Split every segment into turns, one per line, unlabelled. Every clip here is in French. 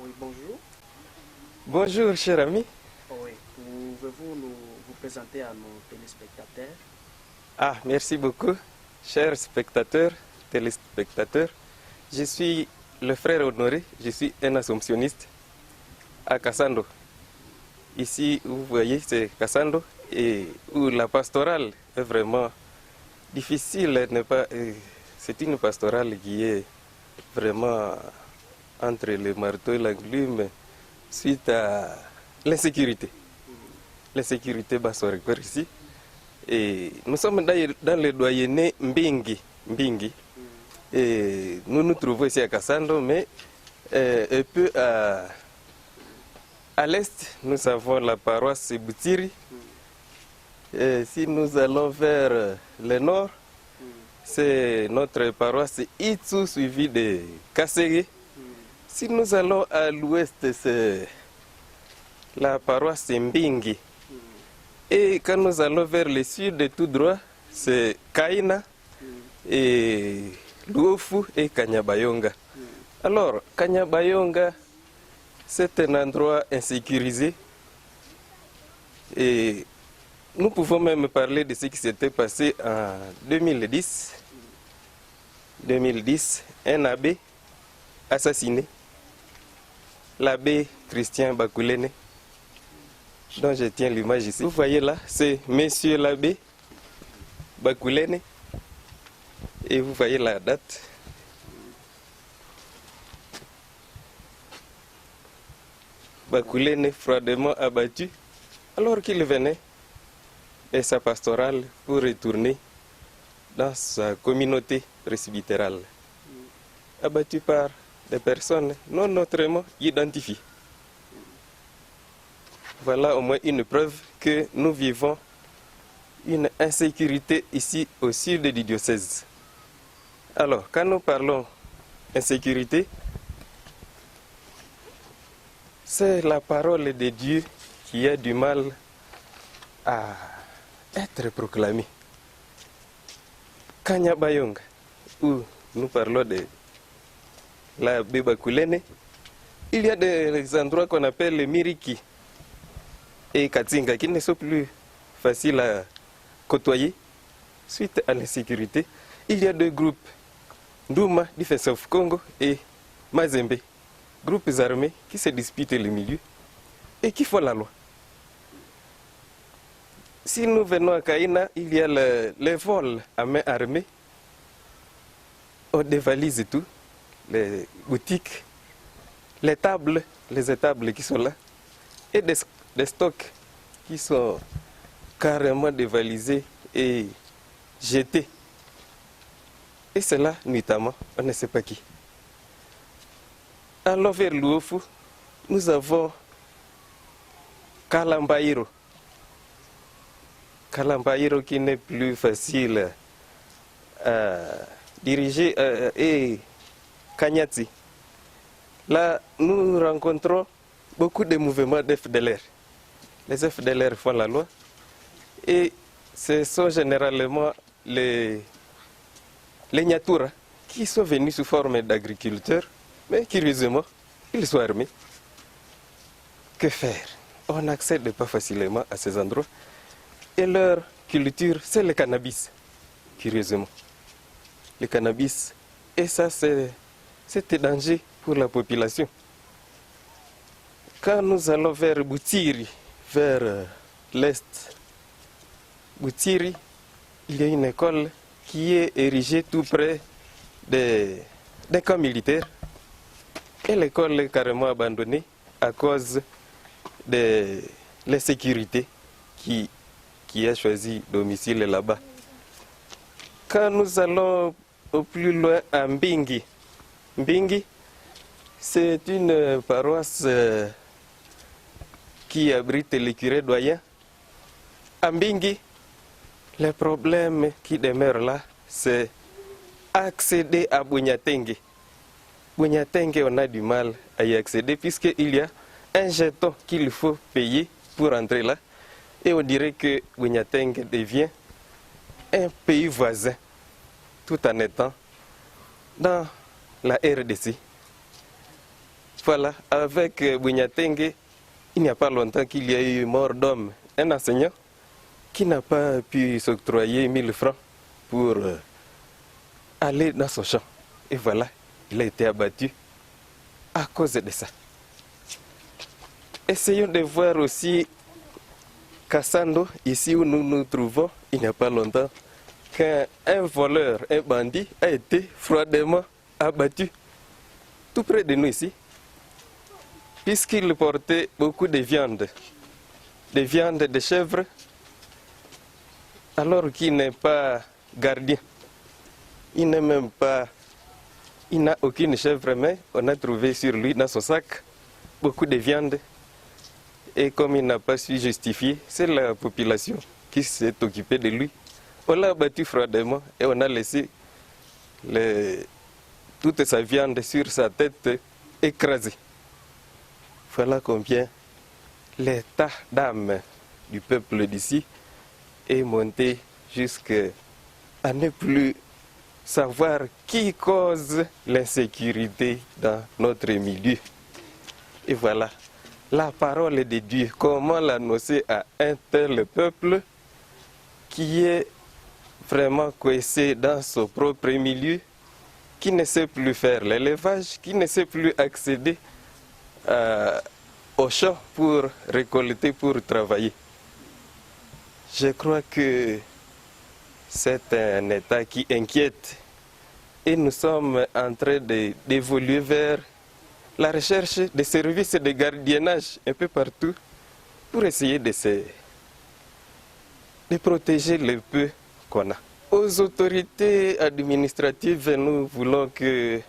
Oui, bonjour.
Bonjour, cher ami.
Oui, pouvez-vous vous présenter à nos téléspectateurs?
Ah, merci beaucoup, chers spectateurs, téléspectateurs. Je suis le frère Honoré, je suis un assomptionniste à Cassando. Ici, vous voyez, c'est Cassando, et où la pastorale est vraiment difficile. C'est une pastorale qui est vraiment entre le marteau et l'enclume suite à l'insécurité. L'insécurité bassorequer ici. Et nous sommes dans le doyenné Mbingi. Et nous nous trouvons ici à Cassando, mais un peu à l'est, nous avons la paroisse Boutiri. Et si nous allons vers le nord, c'est notre paroisse Itsu suivi de Kasségué. Si nous allons à l'ouest, c'est la paroisse Mbingi. Et quand nous allons vers le sud, tout droit, c'est Kaina et Luofu et Kanyabayonga. Alors, Kanyabayonga, c'est un endroit insécurisé. Et nous pouvons même parler de ce qui s'était passé en 2010. 2010, un abbé assassiné, l'abbé Christian Bakoulene, dont je tiens l'image ici. Vous voyez là, c'est Monsieur l'abbé Bakoulene. Et vous voyez la date. Bakoulene froidement abattu alors qu'il venait et sa pastorale pour retourner dans sa communauté presbytérale. Abattu par des personnes non autrement identifiées. Voilà au moins une preuve que nous vivons une insécurité ici au sud du diocèse. Alors, quand nous parlons insécurité, c'est la parole de Dieu qui a du mal à être proclamée. Kanyabayonga, où nous parlons de la Bakoulene, il y a des endroits qu'on appelle les Miriki et Katsinga qui ne sont plus faciles à côtoyer suite à l'insécurité. Il y a deux groupes, Ndouma, Defense of Congo et Mazembe, groupes armés qui se disputent le milieu et qui font la loi. Si nous venons à Kaina, il y a les vols à main armée. On dévalise tout, les boutiques, les étables qui sont là, et des stocks qui sont carrément dévalisés et jetés. Et c'est là, nuitamment, on ne sait pas qui. Alors vers Luofu, nous avons Kalambairo. Kalambairo qui n'est plus facile à diriger, et Kanyati. Là, nous rencontrons beaucoup de mouvements d'FDLR. Les FDLR font la loi et ce sont généralement les Nyatura qui sont venus sous forme d'agriculteurs, mais curieusement, ils sont armés. Que faire? On n'accède pas facilement à ces endroits. Et leur culture, c'est le cannabis, curieusement. Le cannabis, et ça, c'est un danger pour la population. Quand nous allons vers Boutiri, vers l'est, Boutiri, il y a une école qui est érigée tout près des camps militaires. Et l'école est carrément abandonnée à cause de l'insécurité qui a choisi domicile là-bas. Quand nous allons au plus loin à Mbingi, Mbingi, c'est une paroisse qui abrite le curé doyen. À Mbingi, le problème qui demeure là, c'est accéder à Bunyatenge. Bunyatenge, on a du mal à y accéder puisqu'il y a un jeton qu'il faut payer pour entrer là. Et on dirait que Bunyatenge devient un pays voisin, tout en étant dans la RDC. Voilà, avec Bougnatenge, il n'y a pas longtemps qu'il y a eu mort d'homme. Un enseignant qui n'a pas pu s'octroyer 1000 francs pour aller dans son champ. Et voilà, il a été abattu à cause de ça. Essayons de voir aussi Kassando, ici où nous nous trouvons, il n'y a pas longtemps, qu'un voleur, un bandit, a été froidement abattu tout près de nous ici, puisqu'il portait beaucoup de viande de chèvre, alors qu'il n'est pas gardien. Il n'est même pas, il n'a aucune chèvre, mais on a trouvé sur lui, dans son sac, beaucoup de viande. Et comme il n'a pas su justifier, c'est la population qui s'est occupée de lui. On l'a abattu froidement et on a laissé toute sa viande sur sa tête écrasée. Voilà combien l'état d'âme du peuple d'ici est monté jusqu'à ne plus savoir qui cause l'insécurité dans notre milieu. Et voilà, la parole de Dieu, comment l'annoncer à un tel peuple qui est vraiment coincé dans son propre milieu, qui ne sait plus faire l'élevage, qui ne sait plus accéder au champ pour récolter, pour travailler. Je crois que c'est un état qui inquiète et nous sommes en train d'évoluer vers la recherche des services de gardiennage un peu partout pour essayer de protéger le peu qu'on a. Aux autorités administratives, nous voulons qu'ils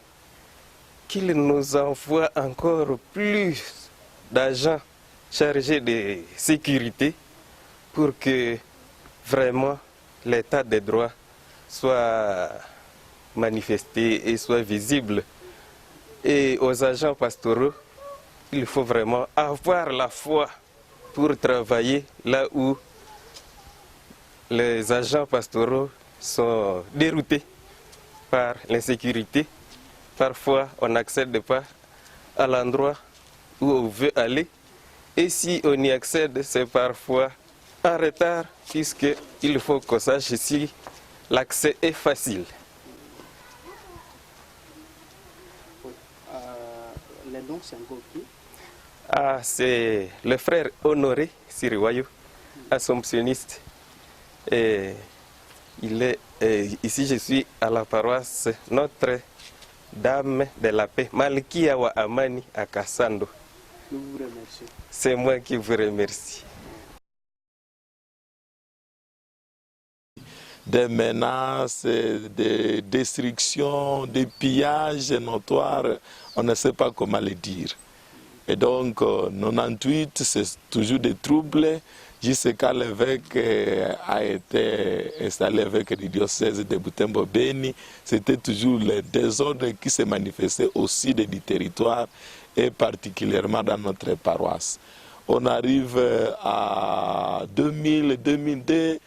nous envoient encore plus d'agents chargés de sécurité pour que vraiment l'état des droits soit manifesté et soit visible. Et aux agents pastoraux, il faut vraiment avoir la foi pour travailler là où les agents pastoraux sont déroutés par l'insécurité. Parfois, on n'accède pas à l'endroit où on veut aller. Et si on y accède, c'est parfois en retard, puisqu'il faut qu'on sache si l'accès est facile.
Les dons, c'est encore qui?
C'est le frère Honoré Siriwayo, assomptionniste. Et il est ici, je suis à la paroisse Notre-Dame de la Paix, Malkia wa Amani à Kassando.
Nous vous remercions.
C'est moi qui vous remercie.
Des menaces, des destructions, des pillages notoires, on ne sait pas comment les dire. Et donc, 98, c'est toujours des troubles, jusqu'à l'évêque a été installé avec le diocèse de Butembo-Beni. C'était toujours les désordres qui se manifestaient aussi du territoire et particulièrement dans notre paroisse. On arrive à 2000-2002,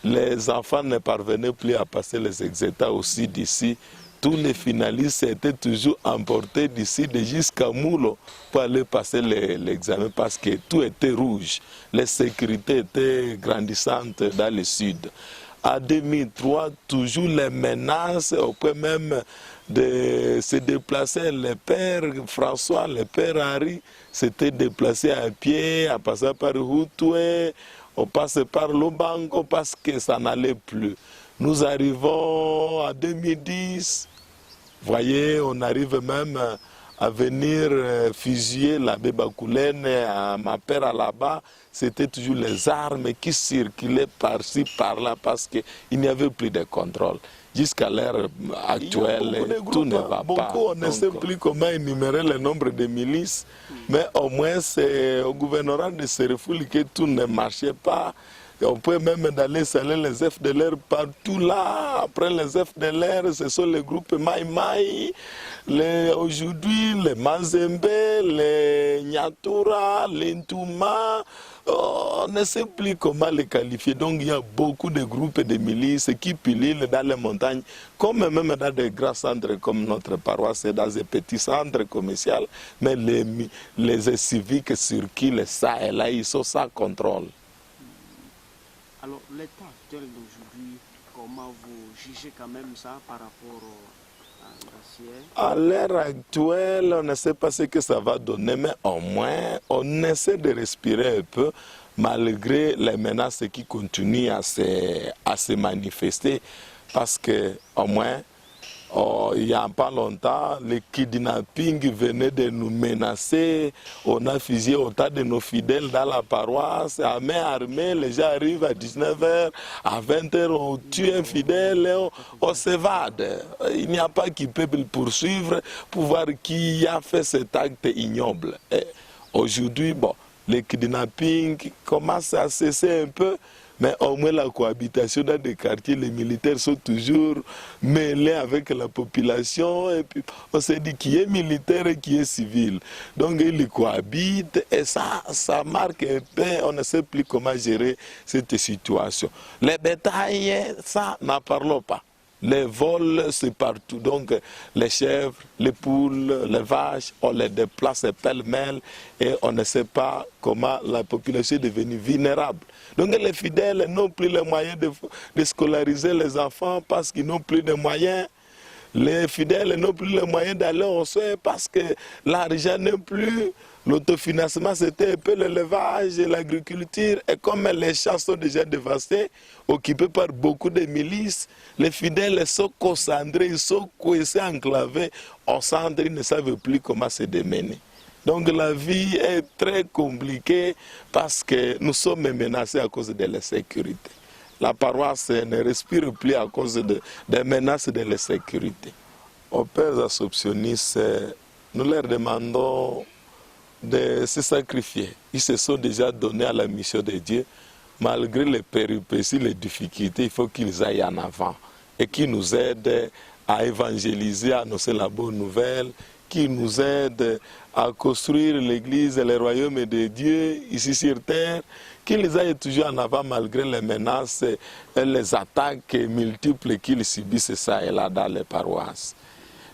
les enfants ne parvenaient plus à passer les examens aussi d'ici. Tous les finalistes étaient toujours emportés d'ici jusqu'à Moulo pour aller passer l'examen parce que tout était rouge. Les sécurités étaient grandissantes dans le sud. En 2003, toujours les menaces, au point même de se déplacer. Le père François, le père Harry s'était déplacé à pied, en passant par Houtoué, on passe par Lobango parce que ça n'allait plus. Nous arrivons en 2010, voyez, on arrive même à venir fusiller l'abbé Bakoulène, à ma père là-bas. C'était toujours les armes qui circulaient par-ci, par-là, parce qu'il n'y avait plus de contrôle. Jusqu'à l'heure actuelle, tout ne va pas. On ne sait plus comment énumérer le nombre de milices, mais au moins c'est au gouvernement de Serifuli que tout ne marchait pas. On peut même d'aller installer les FDLR partout là. Après les FDLR, ce sont les groupes Maï aujourd'hui, les Mazembe, les Nyatura, les Ntouma, on ne sait plus comment les qualifier. Donc il y a beaucoup de groupes de milices qui pilulent dans les montagnes, comme même dans des grands centres comme notre paroisse, dans des petits centres commerciaux. Mais les civiques circulent ça et là, ils sont sans contrôle.
Alors, l'état actuel d'aujourd'hui, comment vous jugez quand même ça par rapport à l'ancien?
À l'heure actuelle, on ne sait pas ce que ça va donner, mais au moins, on essaie de respirer un peu, malgré les menaces qui continuent à se manifester, parce que au moins, il n'y a pas longtemps, le kidnapping venait de nous menacer. On a fusillé autant de nos fidèles dans la paroisse. À main armée, les gens arrivent à 19h, à 20h, on tue un fidèle, on s'évade. Il n'y a pas qui peut le poursuivre pour voir qui a fait cet acte ignoble. Aujourd'hui, bon, le kidnapping commence à cesser un peu. Mais au moins la cohabitation dans des quartiers, les militaires sont toujours mêlés avec la population. Et puis on s'est dit qui est militaire et qui est civil. Donc ils cohabitent et ça marque un peu, on ne sait plus comment gérer cette situation. Les bétails, ça n'en parlons pas. Les vols, c'est partout. Donc, les chèvres, les poules, les vaches, on les déplace pêle-mêle et on ne sait pas comment la population est devenue vulnérable. Donc, les fidèles n'ont plus les moyens de scolariser les enfants parce qu'ils n'ont plus de moyens. Les fidèles n'ont plus les moyens d'aller au soin parce que l'argent n'est plus. L'autofinancement, c'était un peu l'élevage et l'agriculture. Et comme les champs sont déjà dévastés, occupés par beaucoup de milices, les fidèles sont concentrés, ils sont coincés, enclavés au centre, ils ne savent plus comment se démener. Donc la vie est très compliquée parce que nous sommes menacés à cause de l'insécurité. La paroisse ne respire plus à cause des menaces de l'insécurité. Aux pères assomptionnistes, nous leur demandons de se sacrifier. Ils se sont déjà donnés à la mission de Dieu. Malgré les péripéties, les difficultés, il faut qu'ils aillent en avant et qu'ils nous aident à évangéliser, à annoncer la bonne nouvelle, qu'ils nous aident à construire l'Église et le royaume de Dieu ici sur terre, qu'ils aillent toujours en avant malgré les menaces et les attaques multiples qu'ils subissent ça et là dans les paroisses.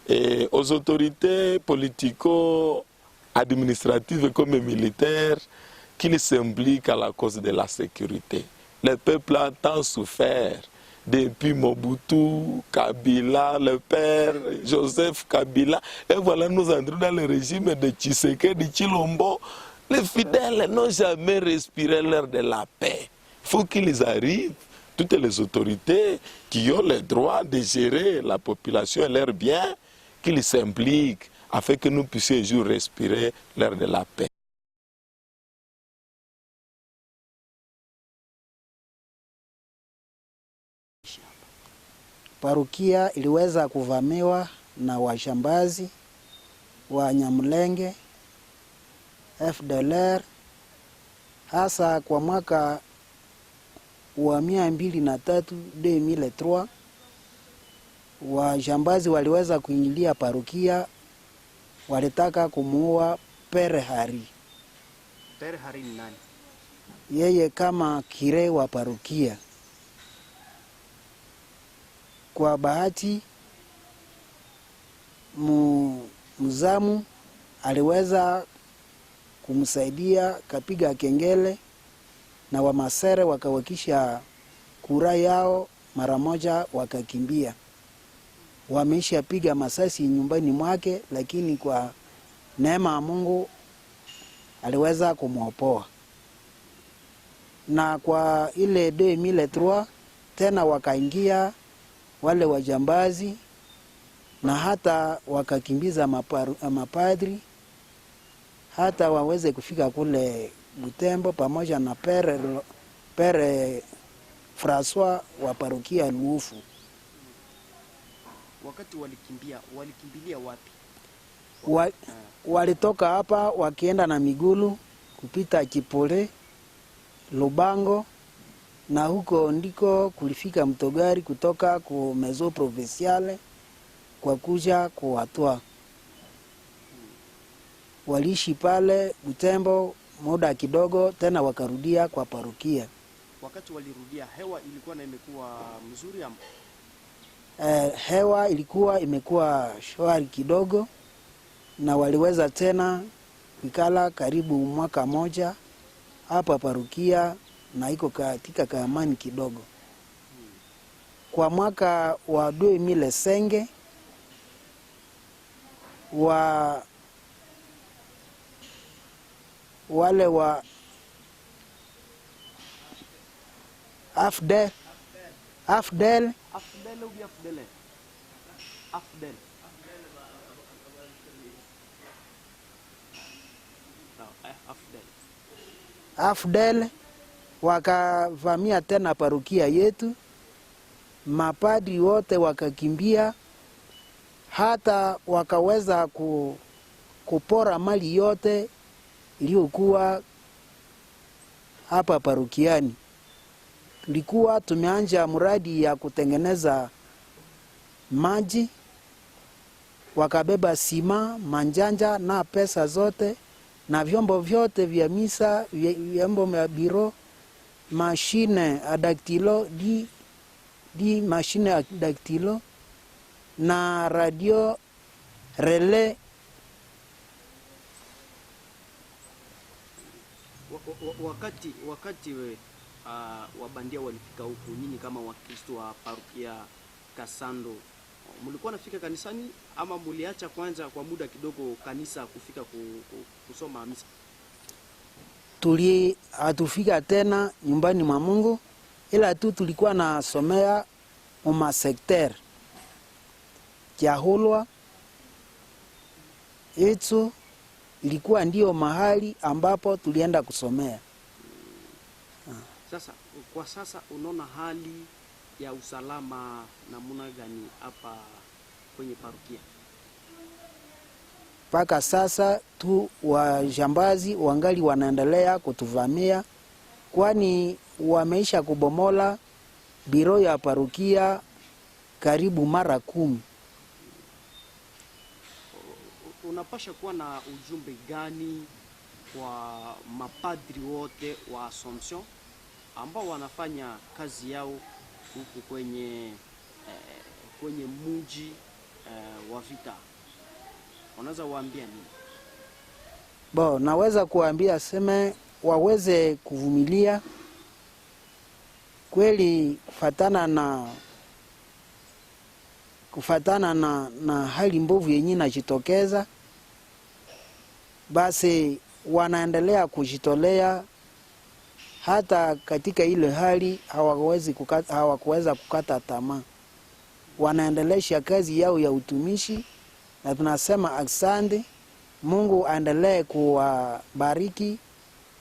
Et aux autorités politico-administratives comme militaires, qu'ils s'impliquent à la cause de la sécurité. Le peuple a tant souffert depuis Mobutu, Kabila, le père Joseph Kabila. Et voilà, nous entrons dans le régime de Tshisekedi, Tshilombo. Les fidèles n'ont jamais respiré l'air de la paix. Il faut qu'ils arrivent, toutes les autorités qui ont le droit de gérer la population et leurs biens, qu'ils s'impliquent afin que nous puissions un jour respirer l'air de la paix.
Parokia iliweza kuvamiwa na washambazi wa Nyamulenge, FDLR, hasa kwa mwaka wa 2003, washambazi waliweza kuingilia parokia, walitaka kumuua Pere Hari.
Pere Hari ni nani?
Yeye kama kire wa parokia. Kwa bahati mzamu aliweza kumsaidia, kapiga kengele na wamasere wakawakisha kura yao, mara moja wakakimbia. Wameisha piga masasi nyumbani mwake, lakini kwa neema ya Mungu aliweza kumwopoa. Na kwa ile 2003 tena wakaingia wale wajambazi na hata wakakimbiza mapadri hata waweze kufika kule Butembo pamoja na Pere François wa parokia Luufu.
Wakati walikimbilia wapi?
Walitoka hapa wakienda na migulu kupita Chipole, Lubango, na huko ndiko kulifika mtogari kutoka ku Maison Provinciale kwa kuja kuwatoa. Waliishi pale Butembo muda kidogo tena wakarudia kwa parokia.
Wakati walirudia, hewa ilikuwa na imekuwa mzuri ama?
Hewa ilikuwa imekuwa shwari kidogo, na waliweza tena kukala karibu mwaka moja hapa parokia, na iko katika kaamani kidogo. Kwa mwaka wa 2005 wale wa Afdel
Afdel.
Afdel wakavamia tena parokia yetu, mapadri wote wakakimbia, hata wakaweza kupora mali yote iliyokuwa hapa parokiani. Tulikuwa tumeanja mradi ya kutengeneza maji, wakabeba sima, manjanja na pesa zote na vyombo vyote vya misa, vyombo vya biro, mashine adaktilo, di mashine adaktilo na radio relay.
Wakati wabandia walifika huku, nyinyi kama Wakristo wa parokia Kasando, mulikuwa nafika kanisani ama muliacha kwanza kwa muda kidogo kanisa kufika kusoma misa?
Hatufika tena nyumbani mwa Mungu, ila tu tulikuwa nasomea uma sekter Kiahulwa. Itu ilikuwa ndio mahali ambapo tulienda kusomea.
Sasa kwa sasa unaona hali ya usalama namna gani hapa kwenye parokia?
Paka sasa tu wajambazi wangali wanaendelea kutuvamia, kwani wameisha kubomola biro ya parokia karibu mara 10.
Unapasha kuwa na ujumbe gani kwa mapadri wote wa Assumption ambao wanafanya kazi yao huku kwenye mji wa Vita? Unaweza waambia nini?
Naweza kuambia sema waweze kuvumilia kweli, kufatana na hali mbovu yenye inajitokeza. Basi wanaendelea kujitolea, hata katika ile hali hawakuweza kukata tamaa. Wanaendelesha kazi yao ya utumishi, na tunasema asante. Mungu aendelee kuwabariki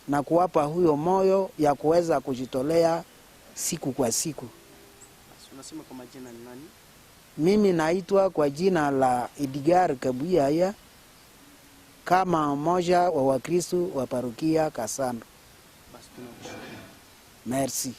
na kuwapa huyo moyo ya kuweza kujitolea siku kwa siku.
Unasema kwa majina ni nani?
Mimi naitwa kwa jina la Edgar Kabuyaya, kama mmoja wa Wakristo wa parokia Kasando.
Basi tunashukuru.
Merci.